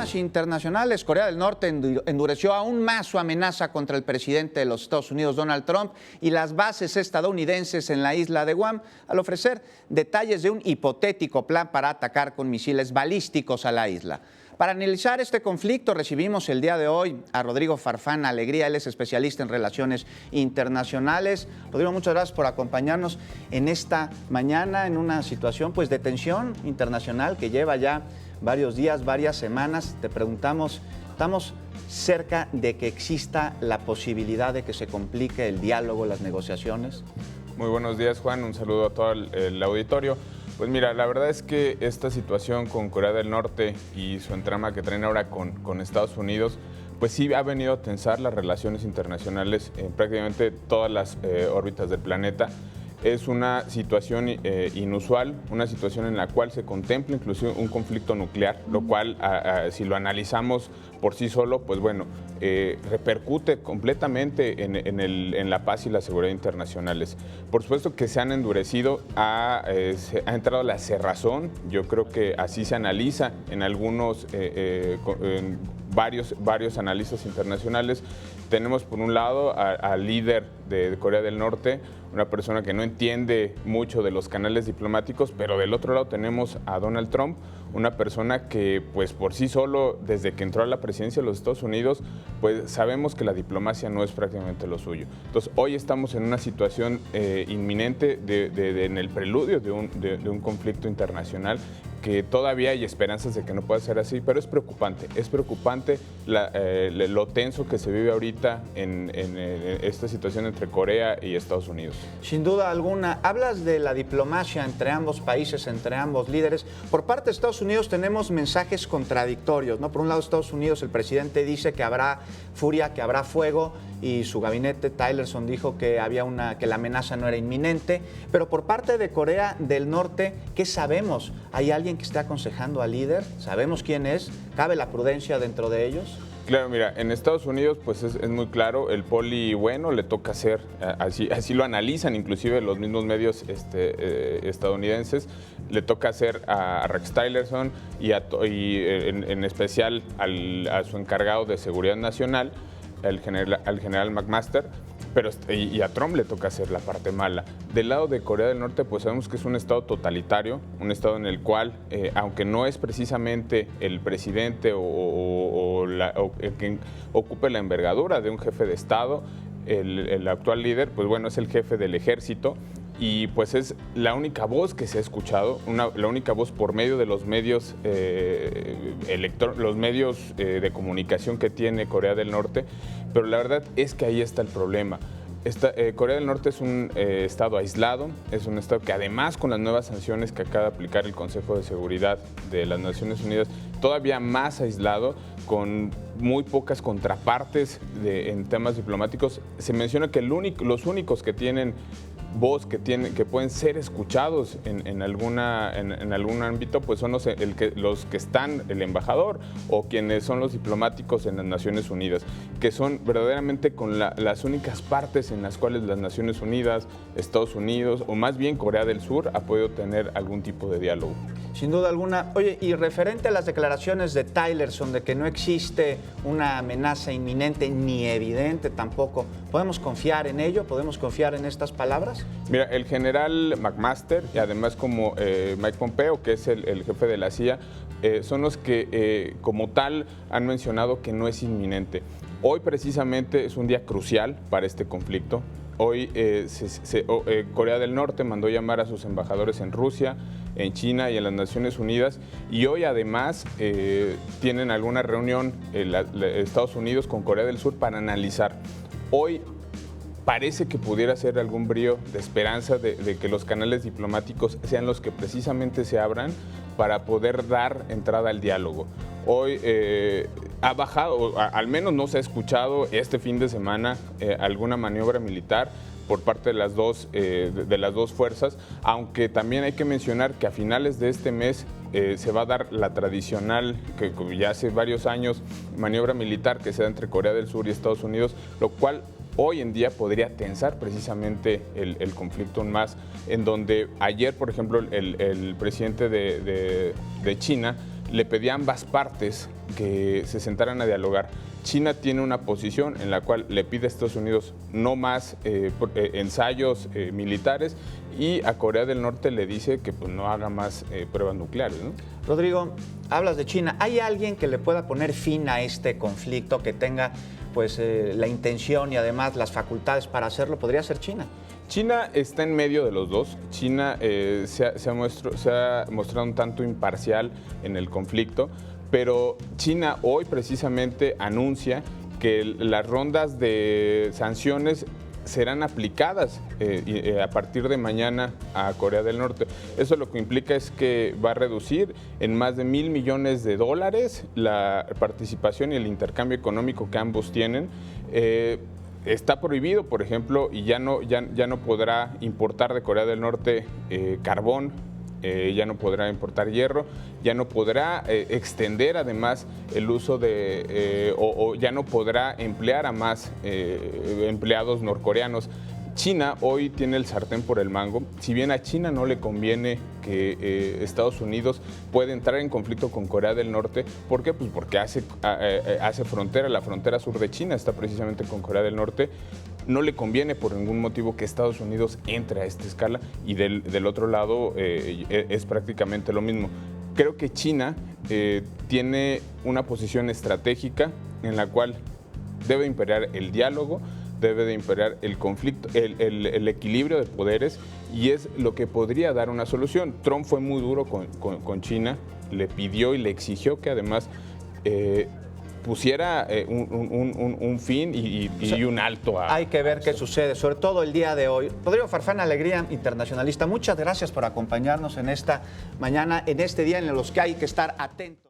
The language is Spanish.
más internacionales, Corea del Norte endureció aún más su amenaza contra el presidente de los Estados Unidos, Donald Trump, y las bases estadounidenses en la isla de Guam, al ofrecer detalles de un hipotético plan para atacar con misiles balísticos a la isla. Para analizar este conflicto recibimos el día de hoy a Rodrigo Farfán Alegría, él es especialista en relaciones internacionales. Rodrigo, muchas gracias por acompañarnos en esta mañana en una situación pues de tensión internacional que lleva ya varios días, varias semanas. Te preguntamos, ¿estamos cerca de que exista la posibilidad de que se complique el diálogo, las negociaciones? Muy buenos días, Juan, un saludo a todo el auditorio. Pues mira, la verdad es que esta situación con Corea del Norte y su entrama que traen ahora con Estados Unidos, pues sí ha venido a tensar las relaciones internacionales en prácticamente todas las órbitas del planeta. Es una situación inusual, una situación en la cual se contempla inclusive un conflicto nuclear, lo cual, si lo analizamos por sí solo, pues bueno, repercute completamente en la paz y la seguridad internacionales. Por supuesto que se han endurecido, ha entrado la cerrazón, yo creo que así se analiza en algunos, en varios analistas internacionales. Tenemos por un lado al líder de Corea del Norte, una persona que no entiende mucho de los canales diplomáticos, pero del otro lado tenemos a Donald Trump, una persona que pues por sí solo, desde que entró a la presidencia de los Estados Unidos, pues sabemos que la diplomacia no es prácticamente lo suyo. Entonces hoy estamos en una situación inminente en el preludio de un conflicto internacional que todavía hay esperanzas de que no pueda ser así, pero es preocupante lo tenso que se vive ahorita en esta situación entre Corea y Estados Unidos. Sin duda alguna, hablas de la diplomacia entre ambos países, entre ambos líderes. Por parte de Estados Unidos tenemos mensajes contradictorios, ¿no? Por un lado, Estados Unidos, el presidente dice que habrá furia, que habrá fuego, y su gabinete, Tillerson, dijo que que la amenaza no era inminente. Pero por parte de Corea del Norte, ¿qué sabemos? ¿Hay alguien que esté aconsejando al líder? ¿Sabemos quién es? ¿Cabe la prudencia dentro de ellos? Claro, mira, en Estados Unidos pues es muy claro, el poli bueno le toca hacer, así lo analizan inclusive los mismos medios estadounidenses, le toca hacer a Rex Tillerson y en especial a su encargado de seguridad nacional, al general McMaster, y a Trump le toca hacer la parte mala. Del lado de Corea del Norte, pues sabemos que es un estado totalitario, un estado en el cual, aunque no es precisamente el presidente o el que ocupe la envergadura de un jefe de estado, el actual líder, pues bueno, es el jefe del ejército, y pues es la única voz que se ha escuchado, la única voz por medio de los medios, de comunicación que tiene Corea del Norte, pero la verdad es que ahí está el problema. Corea del Norte es un estado aislado, es un estado que además con las nuevas sanciones que acaba de aplicar el Consejo de Seguridad de las Naciones Unidas, todavía más aislado, con muy pocas contrapartes en temas diplomáticos. Se menciona que los únicos que tienen voz, que pueden ser escuchados en algún ámbito, pues son los que están, el embajador o quienes son los diplomáticos en las Naciones Unidas, que son verdaderamente con las únicas partes en las cuales las Naciones Unidas, Estados Unidos o más bien Corea del Sur ha podido tener algún tipo de diálogo. Sin duda alguna. Oye, y referente a las declaraciones de Tillerson de que no existe una amenaza inminente ni evidente tampoco, ¿podemos confiar en ello? ¿Podemos confiar en estas palabras? Mira, el general McMaster y además como Mike Pompeo, que es el jefe de la CIA, son los que como tal han mencionado que no es inminente. Hoy precisamente es un día crucial para este conflicto. Hoy Corea del Norte mandó llamar a sus embajadores en Rusia, en China y en las Naciones Unidas, y hoy además tienen alguna reunión Estados Unidos con Corea del Sur para analizar. Hoy parece que pudiera ser algún brío de esperanza de que los canales diplomáticos sean los que precisamente se abran para poder dar entrada al diálogo. Hoy ha bajado, al menos no se ha escuchado este fin de semana alguna maniobra militar por parte de las dos fuerzas, aunque también hay que mencionar que a finales de este mes se va a dar la tradicional, que ya hace varios años, maniobra militar que se da entre Corea del Sur y Estados Unidos, lo cual hoy en día podría tensar precisamente el conflicto aún más, en donde ayer, por ejemplo, el presidente de China le pedía a ambas partes que se sentaran a dialogar. China tiene una posición en la cual le pide a Estados Unidos no más ensayos militares y a Corea del Norte le dice que pues, no haga más pruebas nucleares, ¿no? Rodrigo, hablas de China. ¿Hay alguien que le pueda poner fin a este conflicto, que tenga pues, la intención y además las facultades para hacerlo? ¿Podría ser China? China está en medio de los dos. China se ha mostrado un tanto imparcial en el conflicto, pero China hoy precisamente anuncia que las rondas de sanciones serán aplicadas a partir de mañana a Corea del Norte. Eso lo que implica es que va a reducir en más de $1,000 millones la participación y el intercambio económico que ambos tienen. Está prohibido, por ejemplo, y ya no podrá importar de Corea del Norte carbón, ya no podrá importar hierro, ya no podrá extender además el uso o ya no podrá emplear a más empleados norcoreanos. China hoy tiene el sartén por el mango. Si bien a China no le conviene que Estados Unidos pueda entrar en conflicto con Corea del Norte, ¿por qué? Pues porque hace frontera, la frontera sur de China está precisamente con Corea del Norte. No le conviene por ningún motivo que Estados Unidos entre a esta escala y del otro lado es prácticamente lo mismo. Creo que China tiene una posición estratégica en la cual debe imperar el diálogo, debe de imperar el conflicto, el equilibrio de poderes, y es lo que podría dar una solución. Trump fue muy duro con China, le pidió y le exigió que además pusiera un fin y un alto a... Hay que ver qué sucede, sobre todo el día de hoy. Rodrigo Farfán, Alegría Internacionalista, muchas gracias por acompañarnos en esta mañana, en este día en los que hay que estar atentos.